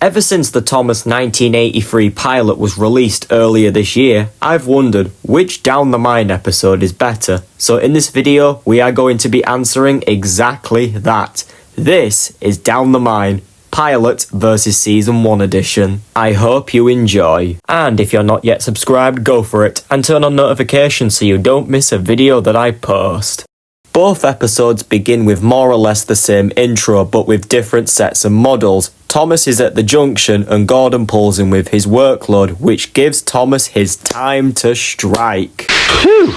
Ever since the Thomas 1983 pilot was released earlier this year, I've wondered which Down the Mine episode is better. So in this video, we are going to be answering exactly that. This is Down the Mine, Pilot versus Season 1 edition. I hope you enjoy. And if you're not yet subscribed, go for it and turn on notifications so you don't miss a video that I post. Both episodes begin with more or less the same intro but with different sets of models. Thomas is at the junction and Gordon pulls in with his workload, which gives Thomas his time to strike. Phew,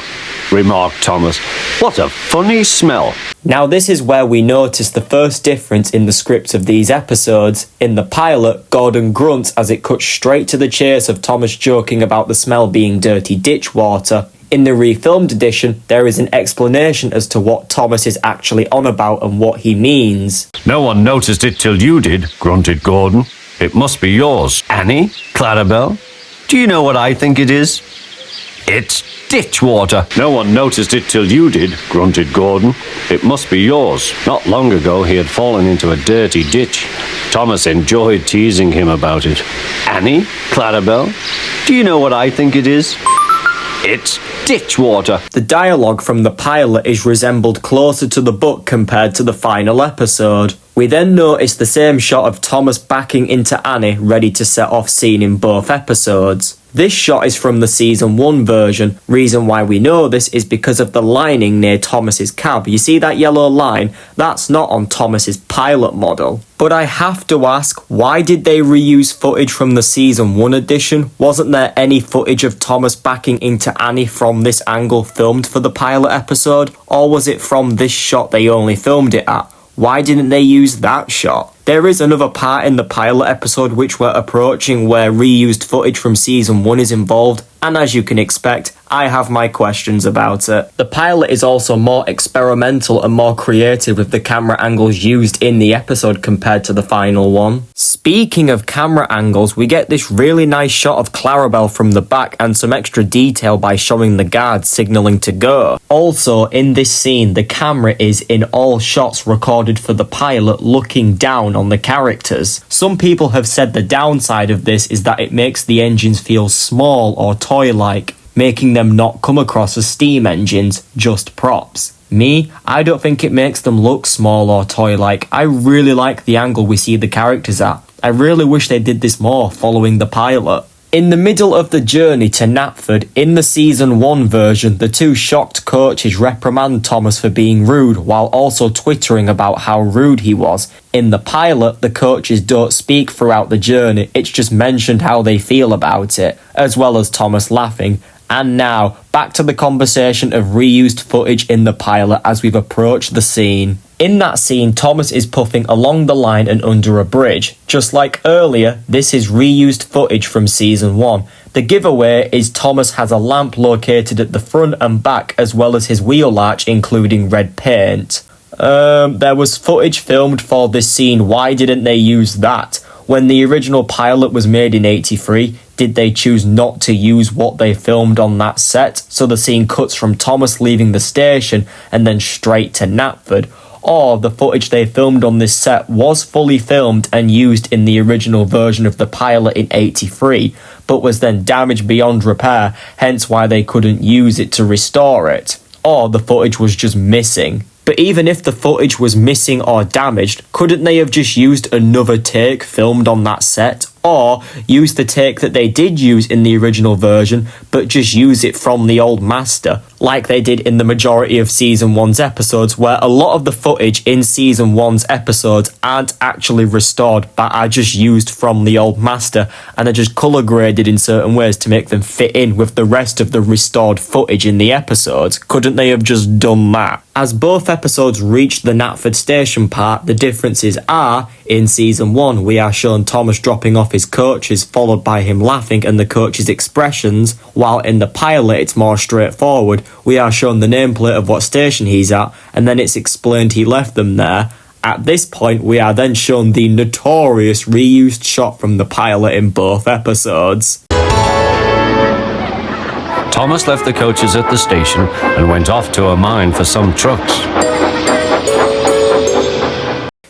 remarked Thomas. What a funny smell. Now this is where we notice the first difference in the scripts of these episodes. In the pilot, Gordon grunts as it cuts straight to the chase of Thomas joking about the smell being dirty ditch water. In the refilmed edition, there is an explanation as to what Thomas is actually on about and what he means. No one noticed it till you did, grunted Gordon. It must be yours. Annie? Clarabelle? Do you know what I think it is? It's ditch water. No one noticed it till you did, grunted Gordon. It must be yours. Not long ago he had fallen into a dirty ditch. Thomas enjoyed teasing him about it. Annie? Clarabelle? Do you know what I think it is? It's ditch water. The dialogue from the pilot is resembled closer to the book compared to the final episode. We then notice the same shot of Thomas backing into Annie, ready to set off seen in both episodes. This shot is from the Season 1 version. Reason why we know this is because of the lining near Thomas's cab. You see that yellow line? That's not on Thomas's pilot model. But I have to ask, why did they reuse footage from the Season 1 edition? Wasn't there any footage of Thomas backing into Annie from this angle filmed for the pilot episode? Or was it from this shot they only filmed it at? Why didn't they use that shot? There is another part in the pilot episode which we're approaching where reused footage from Season 1 is involved, and as you can expect, I have my questions about it. The pilot is also more experimental and more creative with the camera angles used in the episode compared to the final one. Speaking of camera angles, we get this really nice shot of Clarabelle from the back and some extra detail by showing the guards signalling to go. Also, in this scene, the camera is in all shots recorded for the pilot looking down on the characters. Some people have said the downside of this is that it makes the engines feel small or toy-like, making them not come across as steam engines, just props. Me, I don't think it makes them look small or toy-like. I really like the angle we see the characters at. I really wish they did this more following the pilot. In the middle of the journey to Knapford, in the Season 1 version, the two shocked coaches reprimand Thomas for being rude while also twittering about how rude he was. In the pilot, the coaches don't speak throughout the journey, it's just mentioned how they feel about it, as well as Thomas laughing. And now, back to the conversation of reused footage in the pilot as we've approached the scene. In that scene, Thomas is puffing along the line and under a bridge. Just like earlier, this is reused footage from Season 1. The giveaway is Thomas has a lamp located at the front and back as well as his wheel arch including red paint. There was footage filmed for this scene, why didn't they use that? When the original pilot was made in '83, did they choose not to use what they filmed on that set? So the scene cuts from Thomas leaving the station and then straight to Knapford. Or the footage they filmed on this set was fully filmed and used in the original version of the pilot in '83, but was then damaged beyond repair, hence why they couldn't use it to restore it. Or the footage was just missing. But even if the footage was missing or damaged, couldn't they have just used another take filmed on that set? Or use the take that they did use in the original version, but just use it from the old master, like they did in the majority of Season 1's episodes, where a lot of the footage in Season 1's episodes aren't actually restored, but are just used from the old master, and are just colour graded in certain ways to make them fit in with the rest of the restored footage in the episodes. Couldn't they have just done that? As both episodes reach the Knapford station part, the differences are, in Season 1, we are shown Thomas dropping off his coaches, followed by him laughing and the coach's expressions, while in the pilot it's more straightforward. We are shown the nameplate of what station he's at, and then it's explained he left them there. At this point, we are then shown the notorious reused shot from the pilot in both episodes. Thomas left the coaches at the station and went off to a mine for some trucks.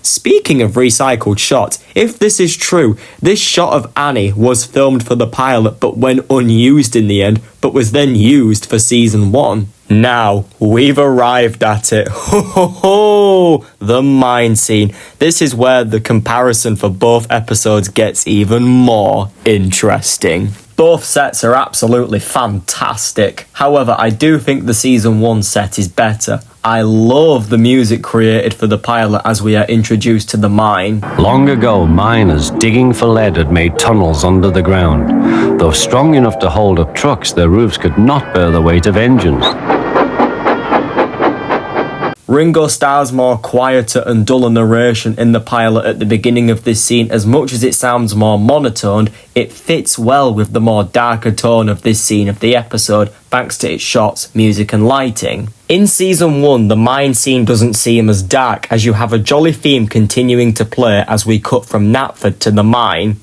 Speaking of recycled shots, if this is true, this shot of Annie was filmed for the pilot but went unused in the end, but was then used for season 1. Now, we've arrived at it. Ho ho ho! The mine scene. This is where the comparison for both episodes gets even more interesting. Both sets are absolutely fantastic. However, I do think the season 1 set is better. I love the music created for the pilot as we are introduced to the mine. Long ago, miners digging for lead had made tunnels under the ground. Though strong enough to hold up trucks, their roofs could not bear the weight of engines. Ringo Starr's more quieter and duller narration in the pilot at the beginning of this scene, as much as it sounds more monotoned, it fits well with the more darker tone of this scene of the episode, thanks to its shots, music and lighting. In season 1, the mine scene doesn't seem as dark, as you have a jolly theme continuing to play as we cut from Knapford to the mine.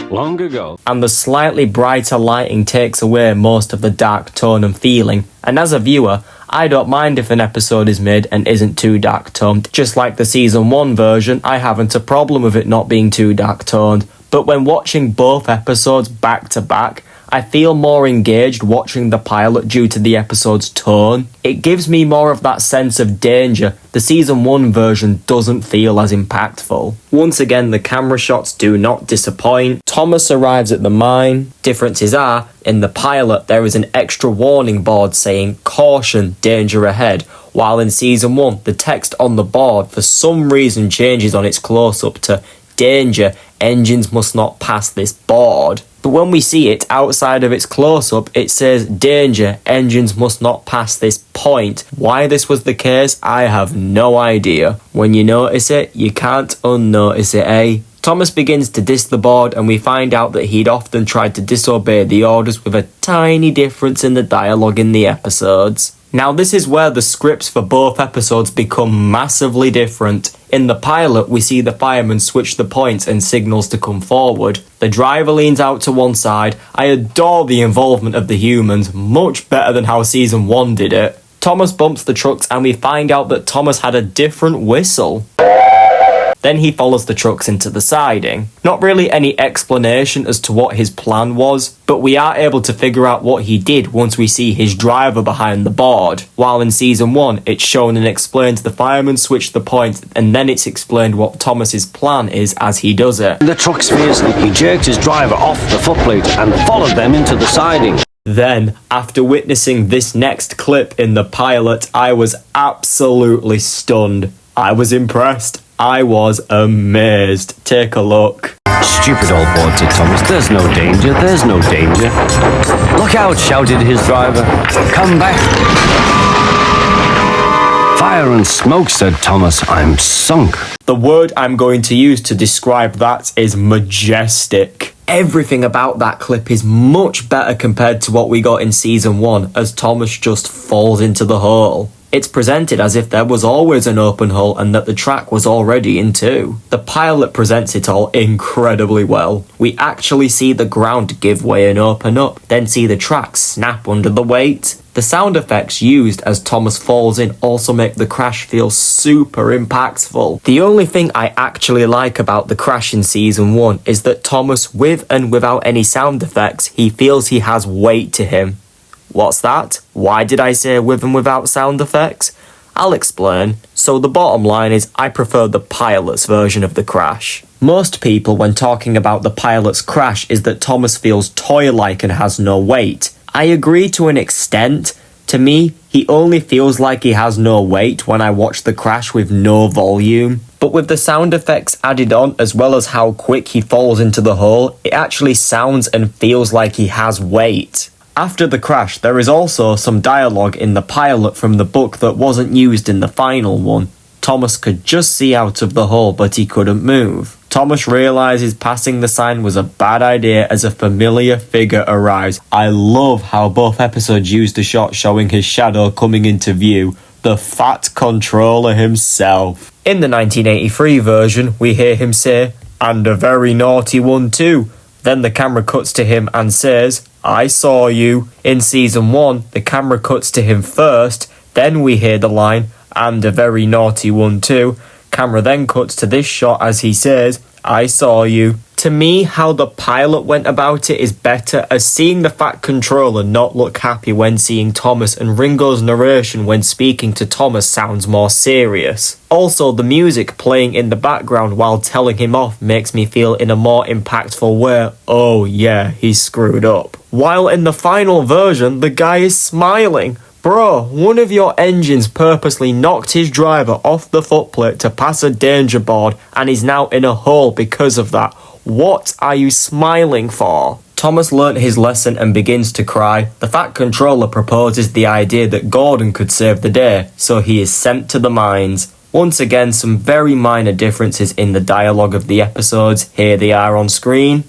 Long ago. And the slightly brighter lighting takes away most of the dark tone and feeling. And as a viewer, I don't mind if an episode is made and isn't too dark toned. Just like the season 1 version, I haven't a problem with it not being too dark toned. But when watching both episodes back to back, I feel more engaged watching the pilot due to the episode's tone. It gives me more of that sense of danger. The season 1 version doesn't feel as impactful. Once again, the camera shots do not disappoint. Thomas arrives at the mine. Differences are, in the pilot there is an extra warning board saying "Caution, danger ahead," while in season 1 the text on the board for some reason changes on its close-up to "Danger, engines must not pass this board." But when we see it outside of its close-up, it says "Danger, engines must not pass this point." Why this was the case, I have no idea. When you notice it, you can't unnotice it, eh? Thomas begins to diss the board, and we find out that he'd often tried to disobey the orders, with a tiny difference in the dialogue in the episodes. Now this is where the scripts for both episodes become massively different. In the pilot, we see the fireman switch the points and signals to come forward. The driver leans out to one side. I adore the involvement of the humans, much better than how season 1 did it. Thomas bumps the trucks and we find out that Thomas had a different whistle. Then he follows the trucks into the siding. Not really any explanation as to what his plan was, but we are able to figure out what he did once we see his driver behind the board. While in season 1, it's shown and explained the fireman switched the points, and then it's explained what Thomas's plan is as he does it. The truck's fiercely, he jerked his driver off the footplate and followed them into the siding. Then, after witnessing this next clip in the pilot, I was absolutely stunned. I was impressed. I was amazed. Take a look. Stupid old board, said Thomas. There's no danger, there's no danger. Look out, shouted his driver. Come back. Fire and smoke, said Thomas. I'm sunk. The word I'm going to use to describe that is majestic. Everything about that clip is much better compared to what we got in season 1, as Thomas just falls into the hole. It's presented as if there was always an open hole and that the track was already in 2. The pilot presents it all incredibly well. We actually see the ground give way and open up, then see the track snap under the weight. The sound effects used as Thomas falls in also make the crash feel super impactful. The only thing I actually like about the crash in season 1 is that Thomas, with and without any sound effects, he feels he has weight to him. What's that? Why did I say with and without sound effects? I'll explain. So the bottom line is I prefer the pilot's version of the crash. Most people, when talking about the pilot's crash, is that Thomas feels toy-like and has no weight. I agree to an extent. To me, he only feels like he has no weight when I watch the crash with no volume. But with the sound effects added on, as well as how quick he falls into the hole, it actually sounds and feels like he has weight. After the crash, there is also some dialogue in the pilot from the book that wasn't used in the final one. Thomas could just see out of the hole, but he couldn't move. Thomas realises passing the sign was a bad idea as a familiar figure arrives. I love how both episodes used a shot showing his shadow coming into view. The Fat Controller himself. In the 1983 version, we hear him say, "And a very naughty one too." Then the camera cuts to him and says, "I saw you." In season 1, the camera cuts to him first, then we hear the line, and a very naughty one too. Camera then cuts to this shot as he says, "I saw you." To me, how the pilot went about it is better, as seeing the Fat Controller not look happy when seeing Thomas and Ringo's narration when speaking to Thomas sounds more serious. Also, the music playing in the background while telling him off makes me feel in a more impactful way, oh yeah, he's screwed up. While in the final version, the guy is smiling. Bro, one of your engines purposely knocked his driver off the footplate to pass a danger board and is now in a hole because of that. What are you smiling for? Thomas learnt his lesson and begins to cry. The Fat Controller proposes the idea that Gordon could save the day, so he is sent to the mines. Once again, some very minor differences in the dialogue of the episodes. Here they are on screen.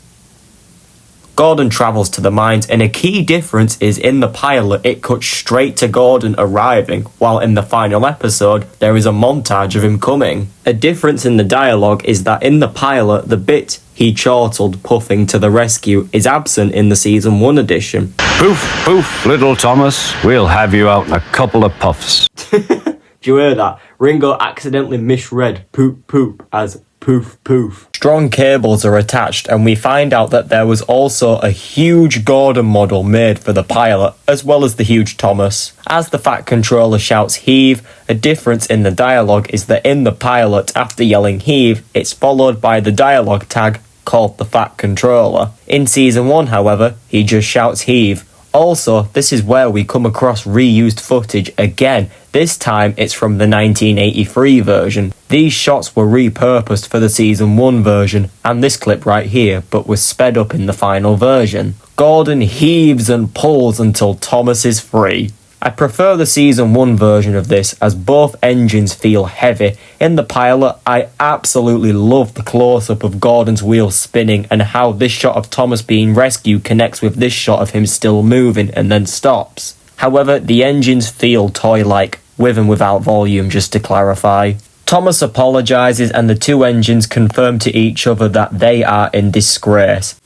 Gordon travels to the mines, and a key difference is in the pilot it cuts straight to Gordon arriving, while in the final episode there is a montage of him coming. A difference in the dialogue is that in the pilot the bit "he chortled puffing to the rescue" is absent in the season 1 edition. Poof, poof, little Thomas, we'll have you out in a couple of puffs. Do you hear that? Ringo accidentally misread poop poop as poof poof. Strong cables are attached, and we find out that there was also a huge Gordon model made for the pilot, as well as the huge Thomas. As the Fat Controller shouts heave, a difference in the dialogue is that in the pilot, after yelling heave, it's followed by the dialogue tag called the Fat Controller. In season 1, however, he just shouts heave. Also, this is where we come across reused footage again. This time it's from the 1983 version. These shots were repurposed for the season 1 version, and this clip right here, but was sped up in the final version. Gordon heaves and pulls until Thomas is free. I prefer the season 1 version of this, as both engines feel heavy. In the pilot, I absolutely love the close-up of Gordon's wheels spinning and how this shot of Thomas being rescued connects with this shot of him still moving and then stops. However, the engines feel toy-like, with and without volume, just to clarify. Thomas apologises and the two engines confirm to each other that they are in disgrace.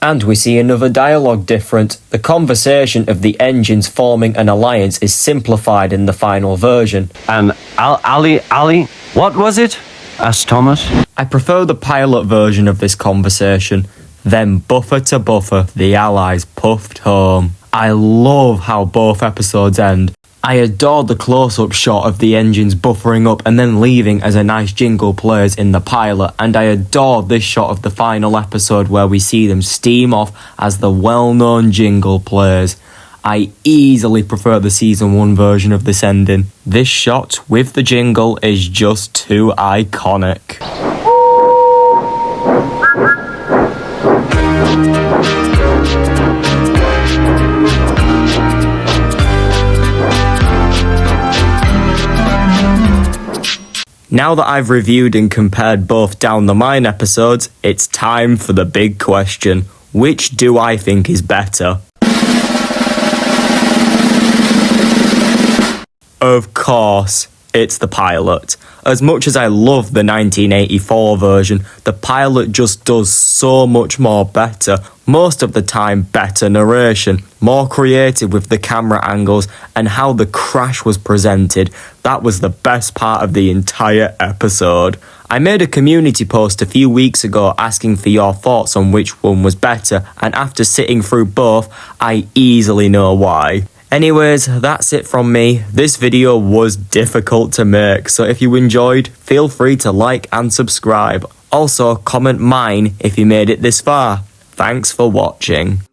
And we see another dialogue difference. The conversation of the engines forming an alliance is simplified in the final version. And Ali, what was it? Asked Thomas. I prefer the pilot version of this conversation. Then buffer to buffer, the Allies puffed home. I love how both episodes end. I adore the close-up shot of the engines buffering up and then leaving as a nice jingle plays in the pilot, and I adore this shot of the final episode where we see them steam off as the well-known jingle plays. I easily prefer the season 1 version of this ending. This shot with the jingle is just too iconic. Now that I've reviewed and compared both Down the Mine episodes, it's time for the big question. Which do I think is better? Of course, it's the pilot. As much as I love the 1984 version, the pilot just does so much more better. Most of the time, better narration, more creative with the camera angles and how the crash was presented. That was the best part of the entire episode. I made a community post a few weeks ago asking for your thoughts on which one was better, and after sitting through both, I easily know why. Anyways, that's it from me. This video was difficult to make, so if you enjoyed, feel free to like and subscribe. Also, comment mine if you made it this far. Thanks for watching.